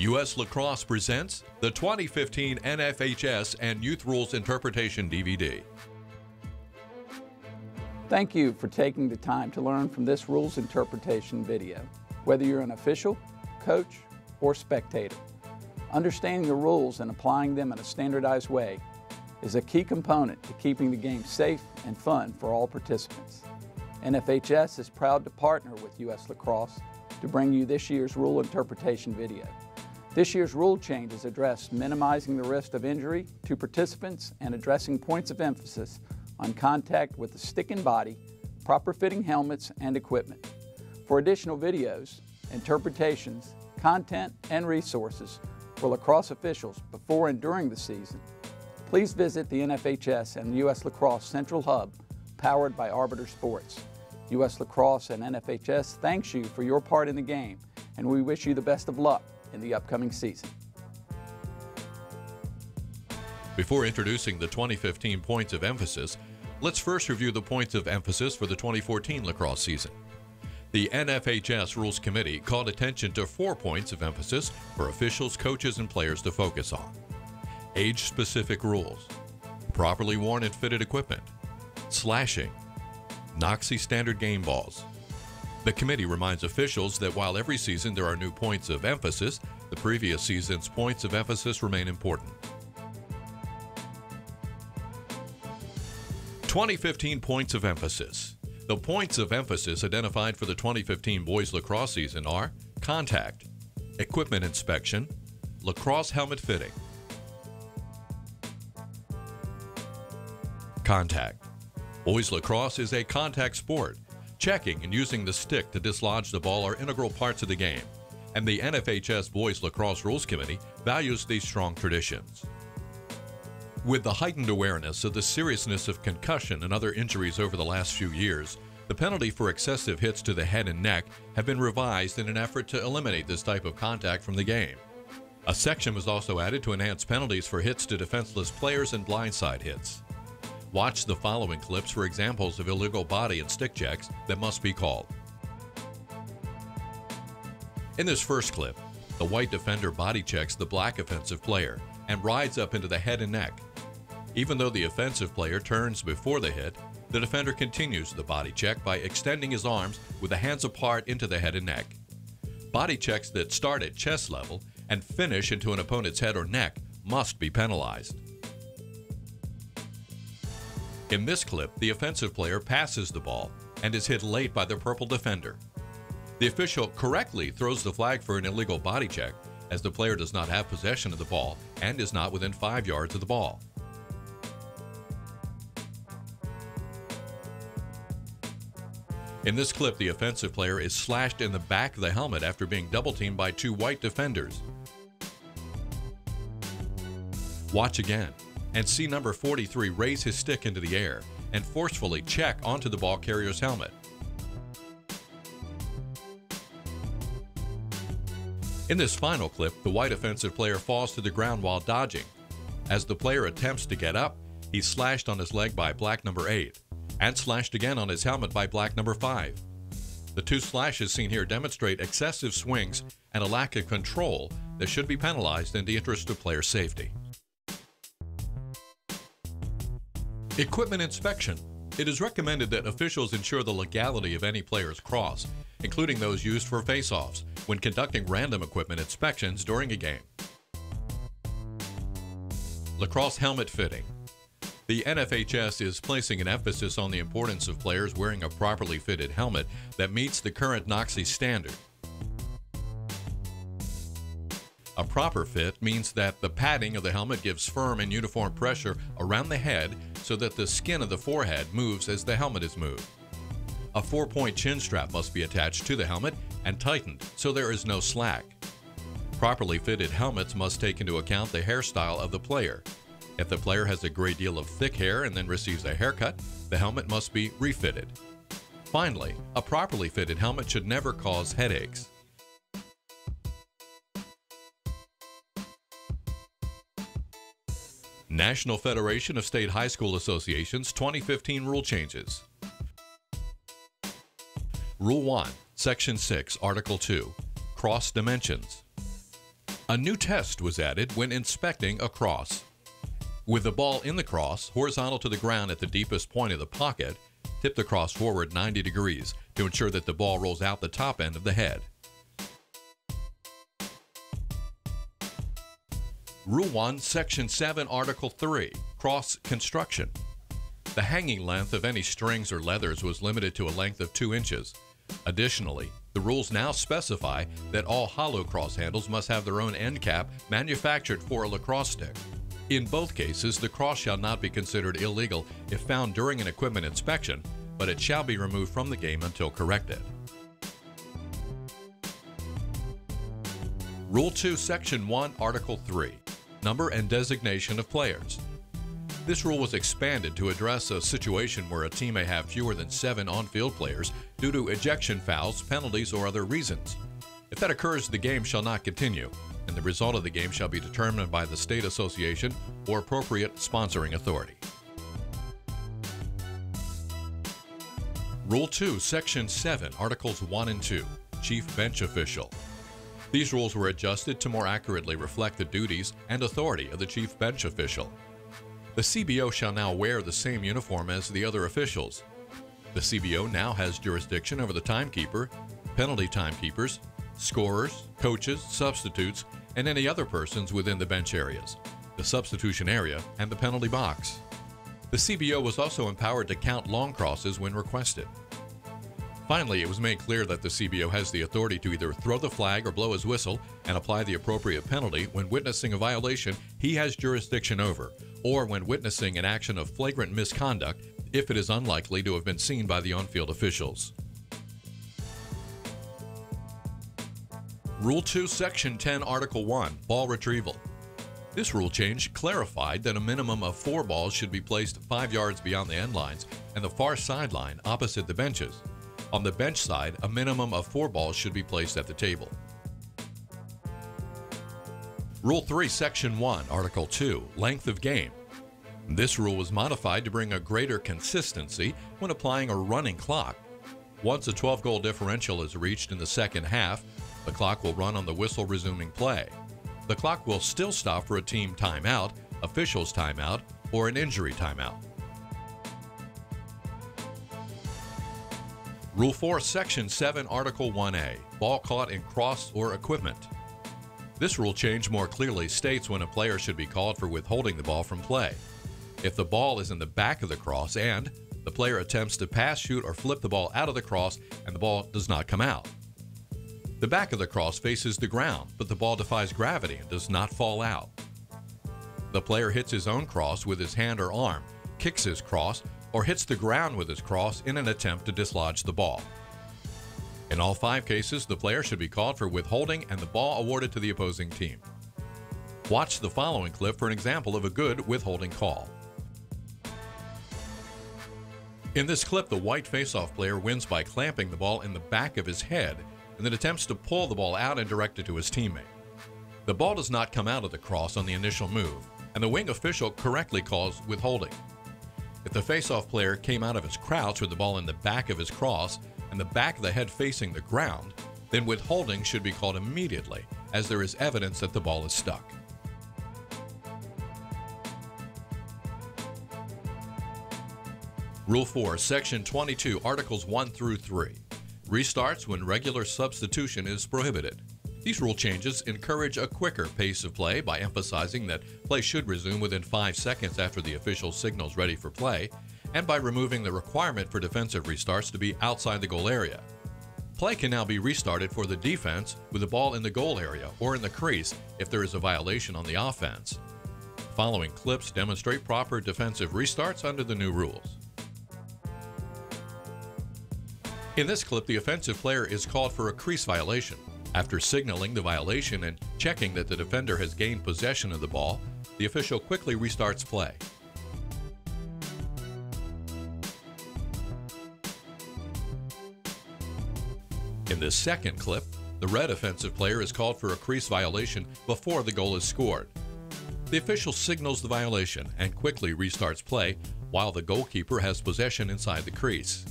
U.S. Lacrosse presents the 2015 NFHS and Youth Rules Interpretation DVD. Thank you for taking the time to learn from this rules interpretation video. Whether you're an official, coach, or spectator, understanding the rules and applying them in a standardized way is a key component to keeping the game safe and fun for all participants. NFHS is proud to partner with U.S. Lacrosse to bring you this year's rule interpretation video. This year's rule changes address minimizing the risk of injury to participants and addressing points of emphasis on contact with the stick and body, proper fitting helmets and equipment. For additional videos, interpretations, content, and resources for lacrosse officials before and during the season, please visit the NFHS and U.S. Lacrosse Central Hub powered by Arbiter Sports. U.S. Lacrosse and NFHS thanks you for your part in the game, and we wish you the best of luck in the upcoming season. Before introducing the 2015 points of emphasis, let's first review the points of emphasis for the 2014 lacrosse season. The NFHS Rules Committee called attention to 4 points of emphasis for officials, coaches, and players to focus on. Age-specific rules, properly worn and fitted equipment, slashing, NOXI standard game balls. The committee reminds officials that while every season there are new points of emphasis, the previous season's points of emphasis remain important. 2015 points of emphasis. The points of emphasis identified for the 2015 boys lacrosse season are contact, equipment inspection, lacrosse helmet fitting. Contact. Boys lacrosse is a contact sport. Checking and using the stick to dislodge the ball are integral parts of the game, and the NFHS Boys Lacrosse Rules Committee values these strong traditions. With the heightened awareness of the seriousness of concussion and other injuries over the last few years, the penalty for excessive hits to the head and neck have been revised in an effort to eliminate this type of contact from the game. A section was also added to enhance penalties for hits to defenseless players and blindside hits. Watch the following clips for examples of illegal body and stick checks that must be called. In this first clip, the white defender body checks the black offensive player and rides up into the head and neck. Even though the offensive player turns before the hit, the defender continues the body check by extending his arms with the hands apart into the head and neck. Body checks that start at chest level and finish into an opponent's head or neck must be penalized. In this clip, the offensive player passes the ball and is hit late by the purple defender. The official correctly throws the flag for an illegal body check as the player does not have possession of the ball and is not within 5 yards of the ball. In this clip, the offensive player is slashed in the back of the helmet after being double-teamed by 2 white defenders. Watch again and see number 43 raise his stick into the air and forcefully check onto the ball carrier's helmet. In this final clip, the white offensive player falls to the ground while dodging. As the player attempts to get up, he's slashed on his leg by black number 8 and slashed again on his helmet by black number 5. The 2 slashes seen here demonstrate excessive swings and a lack of control that should be penalized in the interest of player safety. Equipment inspection. It is recommended that officials ensure the legality of any player's cross, including those used for face-offs, when conducting random equipment inspections during a game. Lacrosse helmet fitting. The NFHS is placing an emphasis on the importance of players wearing a properly fitted helmet that meets the current NOXI standard. A proper fit means that the padding of the helmet gives firm and uniform pressure around the head so that the skin of the forehead moves as the helmet is moved. A 4-point chin strap must be attached to the helmet and tightened so there is no slack. Properly fitted helmets must take into account the hairstyle of the player. If the player has a great deal of thick hair and then receives a haircut, the helmet must be refitted. Finally, a properly fitted helmet should never cause headaches. National Federation of State High School Associations 2015 rule changes. Rule 1, Section 6, Article 2, Cross Dimensions. A new test was added when inspecting a cross. With the ball in the cross, horizontal to the ground at the deepest point of the pocket, tip the cross forward 90 degrees to ensure that the ball rolls out the top end of the head. Rule 1, Section 7, Article 3, Cross Construction. The hanging length of any strings or leathers was limited to a length of 2 inches. Additionally, the rules now specify that all hollow cross handles must have their own end cap manufactured for a lacrosse stick. In both cases, the cross shall not be considered illegal if found during an equipment inspection, but it shall be removed from the game until corrected. Rule 2, Section 1, Article 3, Number and Designation of Players. This rule was expanded to address a situation where a team may have fewer than 7 on-field players due to ejection fouls, penalties, or other reasons. If that occurs, the game shall not continue, and the result of the game shall be determined by the state association or appropriate sponsoring authority. Rule 2, Section 7, Articles 1 and 2, Chief Bench Official. These rules were adjusted to more accurately reflect the duties and authority of the Chief Bench Official. The CBO shall now wear the same uniform as the other officials. The CBO now has jurisdiction over the timekeeper, penalty timekeepers, scorers, coaches, substitutes, and any other persons within the bench areas, the substitution area, and the penalty box. The CBO was also empowered to count long crosses when requested. Finally, it was made clear that the CBO has the authority to either throw the flag or blow his whistle and apply the appropriate penalty when witnessing a violation he has jurisdiction over, or when witnessing an action of flagrant misconduct if it is unlikely to have been seen by the on-field officials. Rule 2, Section 10, Article 1, Ball Retrieval. This rule change clarified that a minimum of 4 balls should be placed 5 yards beyond the end lines and the far sideline opposite the benches. On the bench side, a minimum of 4 balls should be placed at the table. Rule 3, Section 1, Article 2, Length of Game. This rule was modified to bring a greater consistency when applying a running clock. Once a 12-goal differential is reached in the second half, the clock will run on the whistle resuming play. The clock will still stop for a team timeout, officials timeout, or an injury timeout. Rule 4, Section 7, Article 1A, Ball caught in cross or equipment. This rule change more clearly states when a player should be called for withholding the ball from play. If the ball is in the back of the cross and the player attempts to pass, shoot, or flip the ball out of the cross and the ball does not come out. The back of the cross faces the ground, but the ball defies gravity and does not fall out. The player hits his own cross with his hand or arm, kicks his cross, or hits the ground with his cross in an attempt to dislodge the ball. In all 5 cases, the player should be called for withholding and the ball awarded to the opposing team. Watch the following clip for an example of a good withholding call. In this clip, the white faceoff player wins by clamping the ball in the back of his head and then attempts to pull the ball out and direct it to his teammate. The ball does not come out of the cross on the initial move, and the wing official correctly calls withholding. If the faceoff player came out of his crouch with the ball in the back of his cross and the back of the head facing the ground, then withholding should be called immediately, as there is evidence that the ball is stuck. Rule 4, Section 22, Articles 1 through 3. Restarts when regular substitution is prohibited. These rule changes encourage a quicker pace of play by emphasizing that play should resume within 5 seconds after the official signals ready for play, and by removing the requirement for defensive restarts to be outside the goal area. Play can now be restarted for the defense with the ball in the goal area or in the crease if there is a violation on the offense. The following clips demonstrate proper defensive restarts under the new rules. In this clip, the offensive player is called for a crease violation. After signaling the violation and checking that the defender has gained possession of the ball, the official quickly restarts play. In this second clip, the red offensive player is called for a crease violation before the goal is scored. The official signals the violation and quickly restarts play while the goalkeeper has possession inside the crease.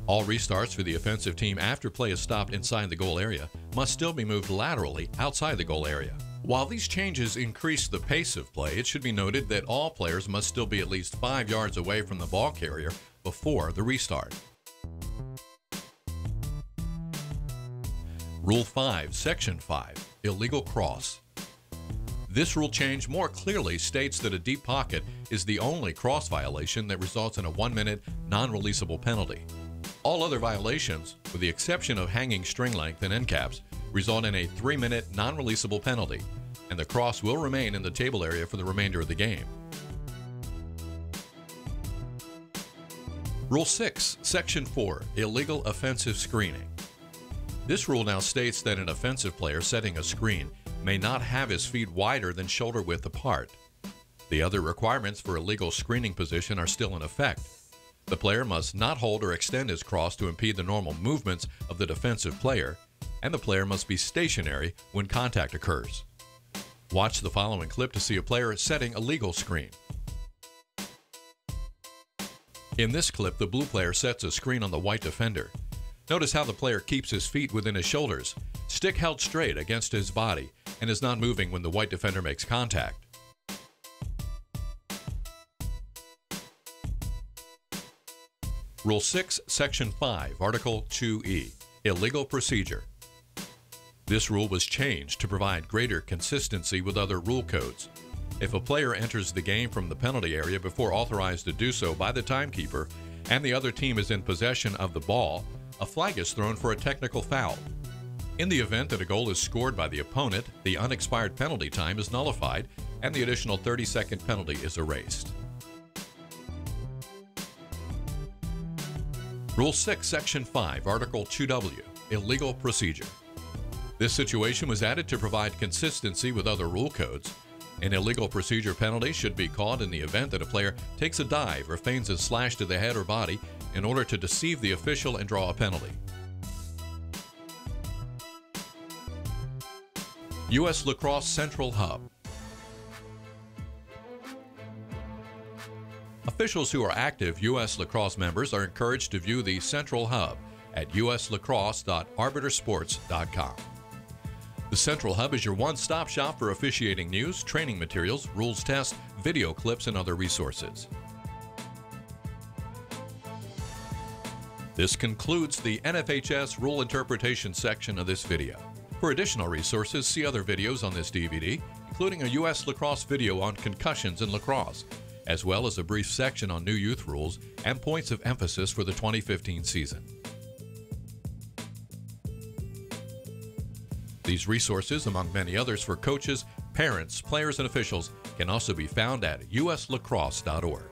All restarts for the offensive team after play is stopped inside the goal area must still be moved laterally outside the goal area. While these changes increase the pace of play, it should be noted that all players must still be at least 5 yards away from the ball carrier before the restart. Rule 5, Section 5, Illegal Cross. This rule change more clearly states that a deep pocket is the only cross violation that results in a 1-minute non-releasable penalty. All other violations, with the exception of hanging string length and end caps, result in a 3-minute non-releasable penalty, and the cross will remain in the table area for the remainder of the game. Rule 6, Section 4, Illegal Offensive Screening. This rule now states that an offensive player setting a screen may not have his feet wider than shoulder width apart. The other requirements for a legal screening position are still in effect. The player must not hold or extend his cross to impede the normal movements of the defensive player, and the player must be stationary when contact occurs. Watch the following clip to see a player setting a legal screen. In this clip, the blue player sets a screen on the white defender. Notice how the player keeps his feet within his shoulders, stick held straight against his body, and is not moving when the white defender makes contact. Rule 6, Section 5, Article 2E, Illegal Procedure. This rule was changed to provide greater consistency with other rule codes. If a player enters the game from the penalty area before authorized to do so by the timekeeper and the other team is in possession of the ball, a flag is thrown for a technical foul. In the event that a goal is scored by the opponent, the unexpired penalty time is nullified and the additional 30-second penalty is erased. Rule 6, Section 5, Article 2W, Illegal Procedure. This situation was added to provide consistency with other rule codes. An illegal procedure penalty should be called in the event that a player takes a dive or feigns a slash to the head or body in order to deceive the official and draw a penalty. U.S. Lacrosse Central Hub. Officials who are active U.S. Lacrosse members are encouraged to view the Central Hub at uslacrosse.arbitersports.com. The Central Hub is your one-stop shop for officiating news, training materials, rules tests, video clips, and other resources. This concludes the NFHS rule interpretation section of this video. For additional resources, see other videos on this DVD, including a U.S. Lacrosse video on concussions in lacrosse, as well as a brief section on new youth rules and points of emphasis for the 2015 season. These resources, among many others for coaches, parents, players, and officials, can also be found at uslacrosse.org.